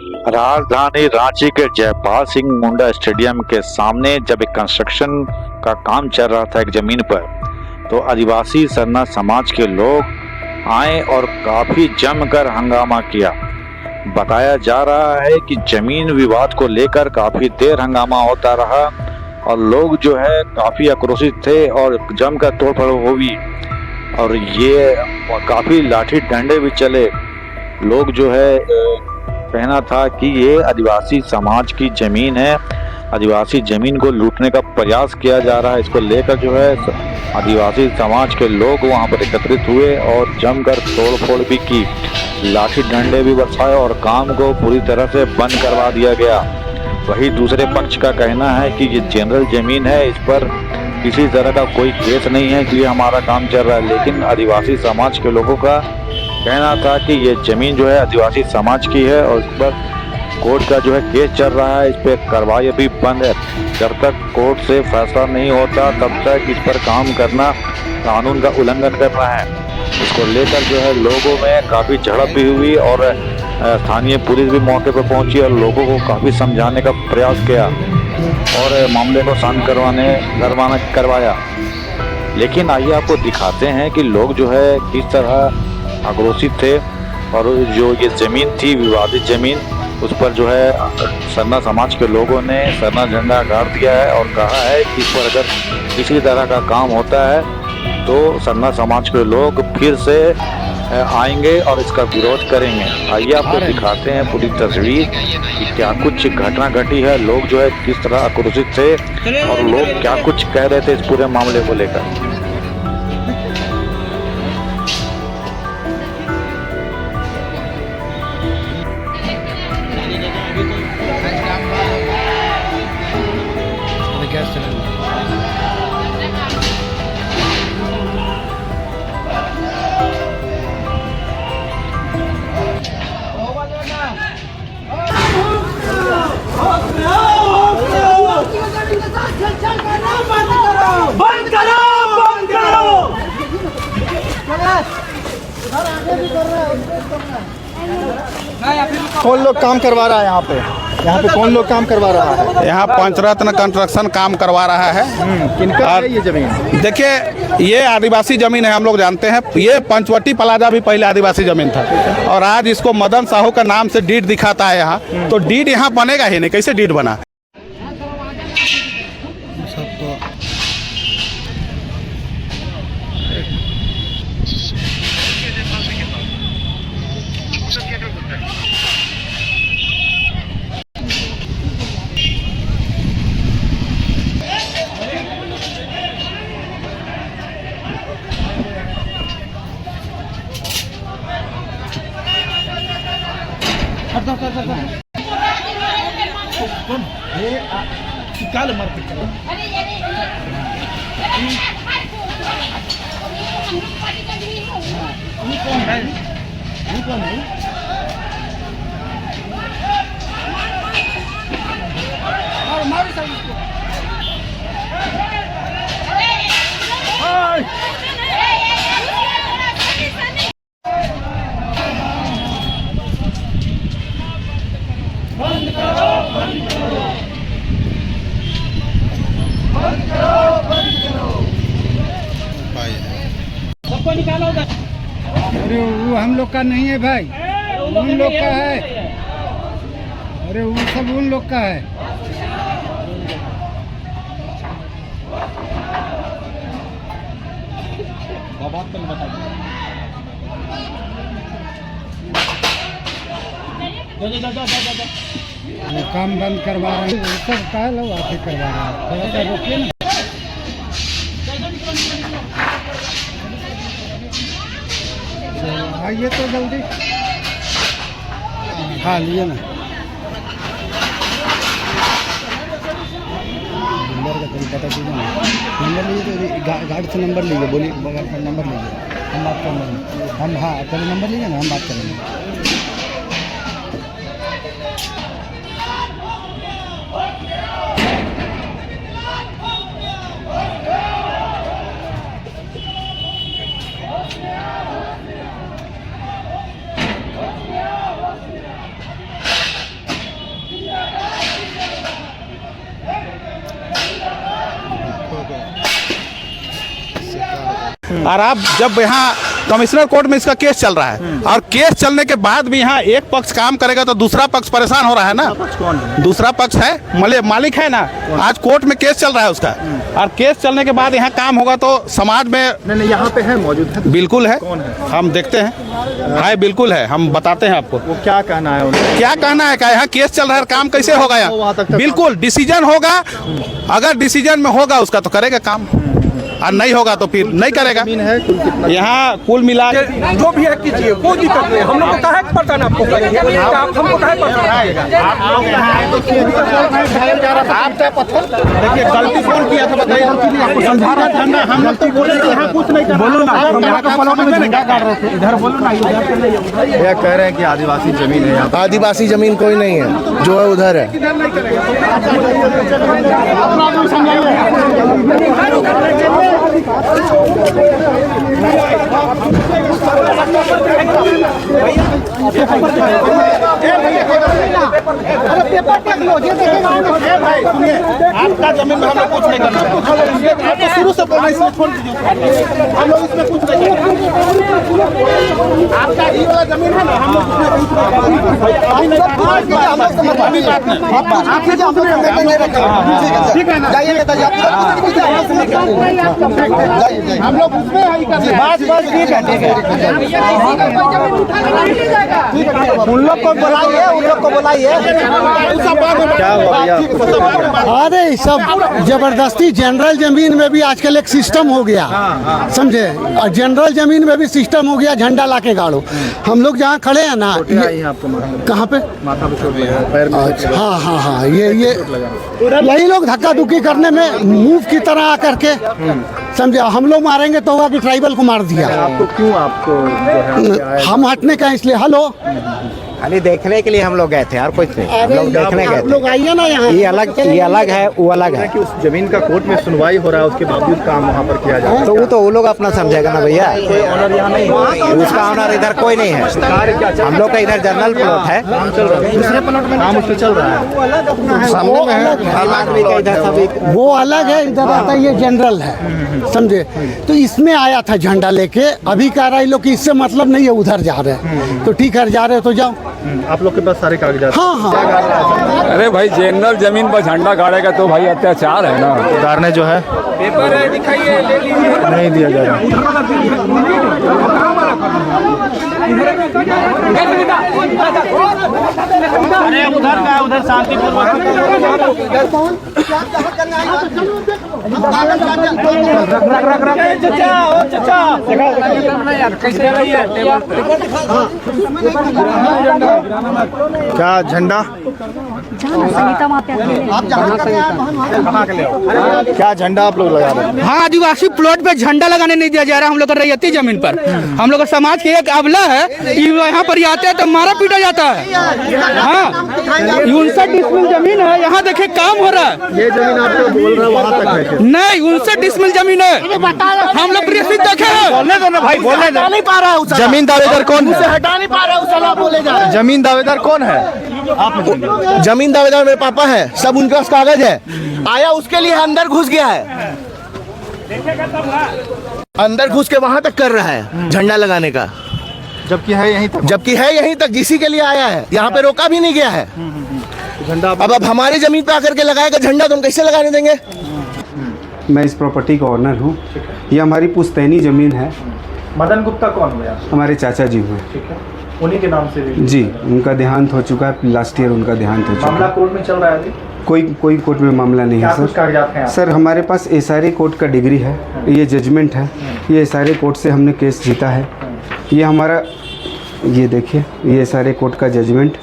राजधानी रांची के जयपाल सिंह मुंडा स्टेडियम के सामने जब एक कंस्ट्रक्शन का काम चल रहा था एक जमीन पर, तो आदिवासी सरना समाज के लोग आए और काफी जमकर हंगामा किया। बताया जा रहा है कि जमीन विवाद को लेकर काफी देर हंगामा होता रहा और लोग जो है काफी आक्रोशित थे और जमकर तोड़फोड़ हुई और ये काफी लाठी डंडे भी चले। लोग जो है कहना था कि ये आदिवासी समाज की जमीन है, आदिवासी जमीन को लूटने का प्रयास किया जा रहा है। इसको लेकर जो है आदिवासी समाज के लोग वहां पर एकत्रित हुए और जमकर तोड़फोड़ भी की, लाठी डंडे भी बरसाए और काम को पूरी तरह से बंद करवा दिया गया। वही दूसरे पक्ष का कहना है कि ये जनरल जमीन है, इस पर किसी तरह का कोई केस नहीं है, इसलिए हमारा काम चल रहा है। लेकिन आदिवासी समाज के लोगों का कहना था कि ये जमीन जो है आदिवासी समाज की है और इस पर कोर्ट का जो है केस चल रहा है, इस पर कार्रवाई भी बंद है। जब तक कोर्ट से फैसला नहीं होता तब तक इस पर काम करना कानून का उल्लंघन करना है। इसको लेकर जो है लोगों में काफ़ी झड़प भी हुई और स्थानीय पुलिस भी मौके पर पहुंची और लोगों को काफ़ी समझाने का प्रयास किया और मामले को शांत करवाया। लेकिन आइए आपको दिखाते हैं कि लोग जो है किस तरह आक्रोशित थे और जो ये ज़मीन थी विवादित ज़मीन, उस पर जो है सरना समाज के लोगों ने सरना झंडा गाड़ दिया है और कहा है कि इस पर अगर किसी तरह का काम होता है तो सरना समाज के लोग फिर से आएंगे और इसका विरोध करेंगे। आइए आपको दिखाते हैं पूरी तस्वीर कि क्या कुछ घटना घटी है, लोग जो है किस तरह आक्रोशित थे और लोग क्या कुछ कह रहे थे इस पूरे मामले को लेकर। कौन लोग काम करवा रहा है यहाँ पे कौन लोग काम करवा रहा है? यहाँ पंचरत्न कंस्ट्रक्शन काम करवा रहा है। किनका है ये जमीन? देखिए, ये आदिवासी जमीन है, हम लोग जानते हैं। ये पंचवटी प्लाजा भी पहले आदिवासी जमीन था और आज इसको मदन साहू का नाम से डीड दिखाता है यहाँ। तो डीड यहाँ बनेगा ही नहीं, कैसे डीड बना? अरे वो हम लोग का नहीं है भाई, उन लोग का है। अरे वो सब उन लोग का है। वो काम बंद करवा रहे हैं, वो सब का लोग आके करवा रहे हैं। थोड़ा सा रोकिए ना। आइए तो जल्दी। हाँ लिए ना, नंबर का कहीं पता कीजिए ना। नंबर लीजिए तो गाड़ी से नंबर लीजिए, बोलिए नंबर लीजिए, हम बात कर लेंगे। हम हाँ पहले नंबर लीजिए ना, हम बात करेंगे। और आप जब यहाँ कमिश्नर कोर्ट में इसका केस चल रहा है और केस चलने के बाद भी यहाँ एक पक्ष काम करेगा तो दूसरा पक्ष परेशान हो रहा है ना। कौन है? दूसरा पक्ष है मालिक है ना, आज कोर्ट में केस चल रहा है उसका, और केस चलने के बाद यहाँ काम होगा तो समाज में नहीं, यहाँ पे है, मौजूद है। बिल्कुल है। कौन है? हम देखते हैं, बिल्कुल है, हम बताते हैं आपको। वो क्या कहना है उनका? क्या कहना है क्या यहाँ केस चल रहा है, काम कैसे होगा वहाँ तक यहाँ? बिल्कुल डिसीजन होगा, अगर डिसीजन में होगा उसका तो करेगा काम, और नहीं होगा तो फिर नहीं करेगा। जमीन है कुल कितना? यहाँ कुल मिला के जो भी है कीजिए, कोई दिक्कत नहीं। हम लोग को काहे परेशान आपको करेंगे, आप हमको काहे परेशान? देखिए गलती कौन किया था बताइए, आपको समझा रहा था। हम लोग तो बोले कि यहाँ कुछ नहीं कर, बोलो ना, झंडा गाड़ रहे थे, इधर बोलो ना, यह कह रहे हैं कि आदिवासी जमीन है यहाँ पे। आदिवासी जमीन कोई नहीं है, जो है उधर है। आपका जमीन में हम लोग कुछ नहीं करना, आपको शुरू से बोलना, इसमें छोड़ दीजिए, हम लोग इसमें कुछ नहीं करेंगे। आपका ये वाला जमीन है ना, हम लोग ठीक है ना, हम लोग उसमें बस ठीक है। उन लोग को बुलाइए, उन लोग को बुलाइए। क्या हुआ भैया? अरे सब जबरदस्ती जनरल जमीन में भी आजकल एक सिस्टम हो गया, समझे? और जनरल जमीन में भी सिस्टम हो गया, झंडा लाके गाड़ो। हम लोग जहाँ खड़े हैं ना, आपको कहाँ पे? माथा पे चोट लगा, पैर में। अच्छा, हाँ हाँ हाँ, ये यही लोग धक्का धुक्की करने में मूव की तरह आकर के, समझे? हम लोग मारेंगे तो होगा कि ट्राइबल को मार दिया। आपको क्यों, आपको जो है हम हटने का इसलिए। हेलो, खाली देखने के लिए हम लोग गए थे और कुछ नहीं, हम लोग देखने गए आप लोग थे। आइए ना यहाँ। ये अलग है, वो अलग है। कि उस जमीन का कोर्ट में सुनवाई हो रहा है, उसके बावजूद काम वहाँ पर किया जा रहा है। तो वो लोग अपना समझेगा ना भैया, ऑनर यहाँ नहीं है। उसका ऑनर इधर कोई नहीं है। हम लोग का इधर जनरल प्लॉट है, दूसरे प्लॉट में काम उससे चल रहा है, सामने में है। आदमी का इधर सभी वो अलग है, इधर आता है, ये जनरल है, समझे? तो इसमें आया था झंडा लेके, अभी कह रहा है लोग कि इससे मतलब नहीं है, उधर जा रहे हैं। तो ठीक है, जा रहे हो तो जाओ। आप लोग के पास सारे कागजात? हाँ हाँ, अरे भाई जनरल जमीन पर झंडा गाड़ेगा तो भाई अत्याचार है ना। सरकार ने जो है पेपर है, दिखाइए, ले लीजिए। नहीं दिया जा रहा। अरे उधर का, उधर क्या झंडा? क्या झंडा आप लोग लगा रहे हैं? हाँ, आदिवासी प्लॉट पे झंडा लगाने नहीं दिया जा रहा। हम लोग का रैयती जमीन पर, हम लोग का समाज के एक अबला है, यहाँ पर आते हैं तो मारा पीटा जाता है। हाँ, 59 डिसमिल जमीन है, यहाँ देखे काम हो रहा है। ये जमीन आप लोग बोल रहे हो वहाँ तक है क्या? नहीं, 59 डिसमिल जमीन है, हम लोग रिसीट देखे हैं। बोलने दो ना भाई, बोलने दो। नहीं पा रहा है, जमीन दावेदार कौन है? हटा नहीं पा रहा है, उस बोले जा रहे हैं। जमीन दावेदार कौन है? जमीन दावेदार मेरे पापा है, सब उनके पास कागज है। आया उसके लिए अंदर घुस गया है, अंदर घुस के वहां तक कर रहा है झंडा लगाने का, जबकि है यहीं तक। जबकि है यहीं तक, जिसी के लिए आया है, यहाँ पे रोका भी नहीं गया है। झंडा अब हमारी जमीन पे आकर के लगाएगा झंडा, तो हम कैसे लगाने देंगे? मैं इस प्रॉपर्टी का ऑनर हूँ। ये हमारी पुश्तैनी ज़मीन है। मदन गुप्ता कौन हुआ? हमारे चाचा जी हुए। ठीक है, उन्हीं के नाम से भी जी, उनका देहांत हो चुका है, लास्ट ईयर उनका देहांत हो चुका मामला है। कोर्ट में चल रहा है अभी? कोई कोर्ट में मामला नहीं क्या है कुछ सर। कागजात हैं? सर हमारे पास एसआरए कोर्ट का डिग्री है, ये जजमेंट है, ये एसआरए कोर्ट से हमने केस जीता है। ये हमारा, ये देखिए, ये एसआरए कोर्ट का जजमेंट।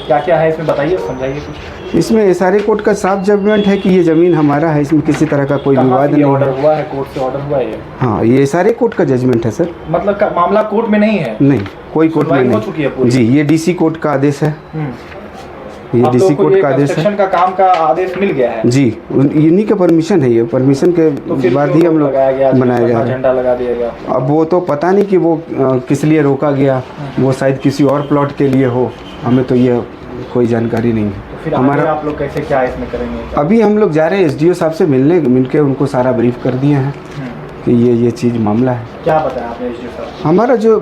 क्या क्या है इसमें बताइए, समझाइए कुछ। इसमें एसआरए कोर्ट का साफ जजमेंट है कि ये ज़मीन हमारा है, इसमें किसी तरह का कोई विवाद नहीं ऑर्डर है। हुआ है, कोर्ट से ऑर्डर हुआ है ये? हाँ, ये एसआरए कोर्ट का जजमेंट है सर। मतलब मामला कोर्ट में नहीं है? नहीं, कोई कोर्ट में सुनवाई हो चुकी है नहीं। पूरी? जी, ये डीसी कोर्ट का आदेश है। ये आप डीसी लोगों को कोर्ट ये का आदेश है। कंस्ट्रक्शन का काम का आदेश मिल गया है? जी, इन्हीं का परमिशन है, ये परमिशन के तो फिर बाद क्यों ही हम लोग लगाया गया, बनाया जा रहा है। झंडा लगा दिया गया? अब वो तो पता नहीं कि वो किस लिए रोका गया, वो शायद किसी और प्लॉट के लिए हो, हमें तो ये कोई जानकारी नहीं है। फिर हमारा आप लोग कैसे क्या इसमें करेंगे? अभी हम लोग जा रहे हैं एसडीओ साहब से मिलके उनको सारा ब्रीफ कर दिए हैं कि ये चीज़ मामला है। क्या बताया आपने एसडीओ साहब? हमारा जो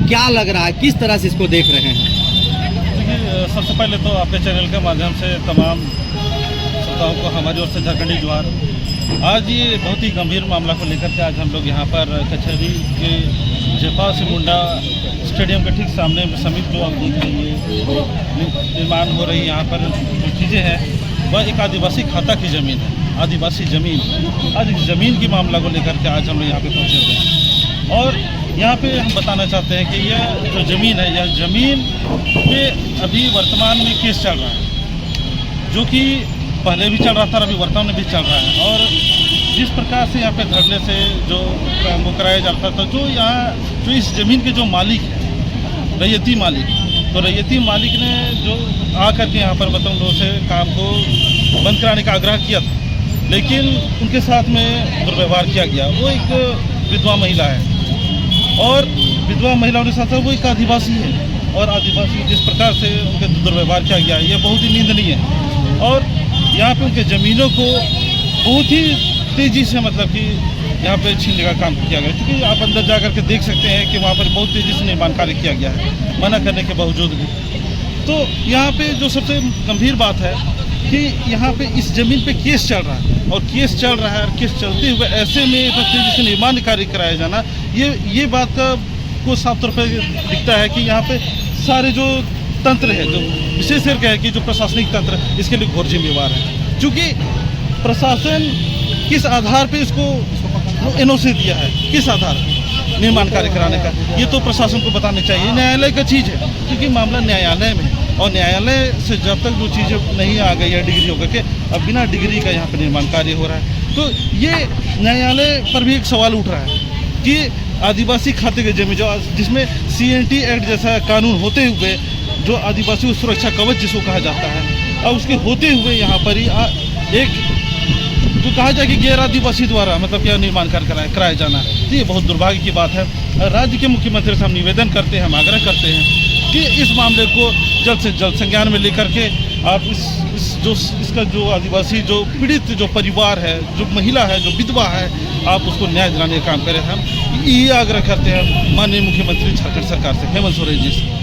क्या लग रहा है, किस तरह से इसको देख रहे हैं? देखिए, सबसे पहले तो आपके चैनल के माध्यम से तमाम श्रोताओं को हमारी ओर से झारखंडी जोहार। आज ये बहुत ही गंभीर मामला को लेकर के आज हम लोग यहाँ पर कचहरी के जयपाल सिंह मुंडा स्टेडियम के ठीक सामने समीप जो आप देख रहे हैं निर्माण हो रही यहाँ पर जो चीज़ें हैं वह एक आदिवासी खाता की ज़मीन है। आदिवासी ज़मीन, आज इस ज़मीन की मामला को लेकर के आज हम लोग यहाँ पे पहुँचे हुए हैं और यहाँ पे हम बताना चाहते हैं कि यह जो ज़मीन है, यह ज़मीन पे अभी वर्तमान में केस चल रहा है, जो कि पहले भी चल रहा था और अभी वर्तमान में भी चल रहा है। और जिस प्रकार से यहाँ पे धरने से जो वो कराया जाता था, जो इस ज़मीन के जो मालिक हैं, रैयती मालिक, तो रैयती मालिक ने जो आकर के यहाँ पर बतौर लोगों से काम को बंद कराने का आग्रह किया था, लेकिन उनके साथ में दुर्व्यवहार किया गया। वो एक विधवा महिला है और विधवा महिला होने के साथ वो एक आदिवासी है और आदिवासी जिस प्रकार से उनके दुर्व्यवहार किया गया ये बहुत ही निंदनीय है। और यहाँ पे उनके ज़मीनों को बहुत ही तेज़ी से मतलब कि यहाँ पे छीनने का काम किया गया, क्योंकि आप अंदर जा कर के देख सकते हैं कि वहाँ पर बहुत तेज़ी से निर्माण कार्य किया गया है, मना करने के बावजूद भी। तो यहाँ पे जो सबसे गंभीर बात है कि यहाँ पे इस ज़मीन पे केस चल रहा है और केस चल रहा है और केस चलते हुए ऐसे में तो तेज़ी से निर्माण कार्य कराया जाना, ये बात का को साफ तौर पर दिखता है कि यहाँ पे सारे जो तंत्र है, जो विशेष करके है कि जो प्रशासनिक तंत्र इसके लिए घोर जिम्मेवार है। चूँकि प्रशासन किस आधार पे इसको एनओसी दिया है, किस आधार पर निर्माण कार्य कराने का, ये तो प्रशासन को बताना चाहिए। न्यायालय का चीज़ है, क्योंकि मामला न्यायालय में है और न्यायालय से जब तक जो चीज़ें नहीं आ गई है डिग्री होकर के, अब बिना डिग्री का यहाँ पर निर्माण कार्य हो रहा है, तो ये न्यायालय पर भी एक सवाल उठ रहा है कि आदिवासी खाते के जमीन जो जिसमें CNT एक्ट जैसा कानून होते हुए जो आदिवासी सुरक्षा कवच जिसको कहा जाता है, और उसके होते हुए यहाँ पर ही एक जो कहा जाए कि गैर आदिवासी द्वारा मतलब क्या निर्माण कार्य कराया जाना, तो ये बहुत दुर्भाग्य की बात है। राज्य के मुख्यमंत्री से हम निवेदन करते हैं, हम आग्रह करते हैं कि इस मामले को जल्द से जल्द संज्ञान में लेकर के आप इसका जो आदिवासी जो पीड़ित जो परिवार है, जो महिला है, जो विधवा है, आप उसको न्याय दिलाने का काम करें। हम ये आग्रह करते हैं माननीय मुख्यमंत्री झारखंड सरकार से, हेमंत सोरेन जी से।